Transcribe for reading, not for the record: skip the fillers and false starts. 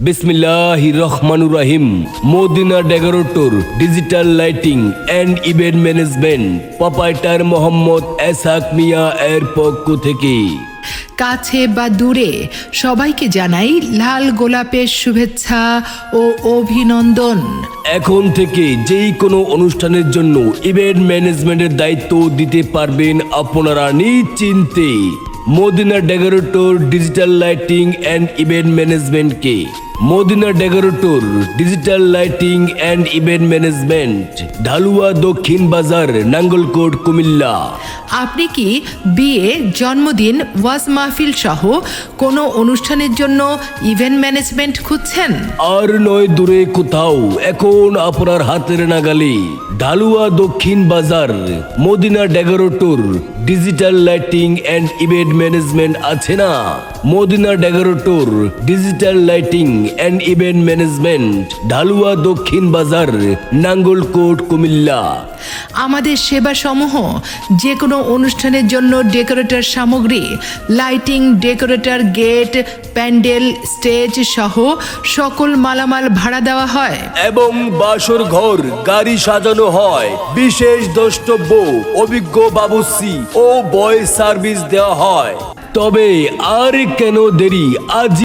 বিসমিল্লাহির রহমানুর রহিম। Madina decorator digital lighting and event management proprietor Mohammad Eshaq Mia এর পক্ষ থেকে কাছে বা দূরে সবাইকে জানাই লাল গোলাপের শুভেচ্ছা ও অভিনন্দন। এখন থেকে যেই কোনো অনুষ্ঠানের জন্য ইভেন্ট ম্যানেজমেন্টের দায়িত্ব দিতে পারবেন আপনারা নিশ্চিন্তে Madina decorator digital lighting and event ম্যানেজমেন্টকে। Madina decorator digital lighting and event management, Dhalua দক্ষিণ বাজার, নাঙ্গলকোট, কুমিল্লা। আপনি কি বিয়ে, জন্মদিন, ওয়াজ মাহফিল সহ কোনো অনুষ্ঠানের জন্য ইভেন্ট ম্যানেজমেন্ট খুঁজছেন? আর নয় দূরে কোথাও, এখন আপনার হাতের নাগালে ঢালুয়া দক্ষিণ Bazar Madina decorator digital lighting and event management আছে না? Madina decorator digital lighting and event management, Dhalua দক্ষিণ বাজার, নাঙ্গলকোট, কুমিল্লা। আমাদের সেবা সমূহ যে কোনো অনুষ্ঠানের জন্য ডেকোরেটর সামগ্রী, lighting, decorator, gate, pandal, stage সহ সকল মালামাল ভাড়া দেওয়া হয় এবং বাসর ঘর গাড়ি সাজানো হয়। বিশেষ দ্রষ্টব্য, অভিজ্ঞ বাবুর্চি ও বয় সার্ভিস দেওয়া হয়। তবে আর কেন দেরি, আজ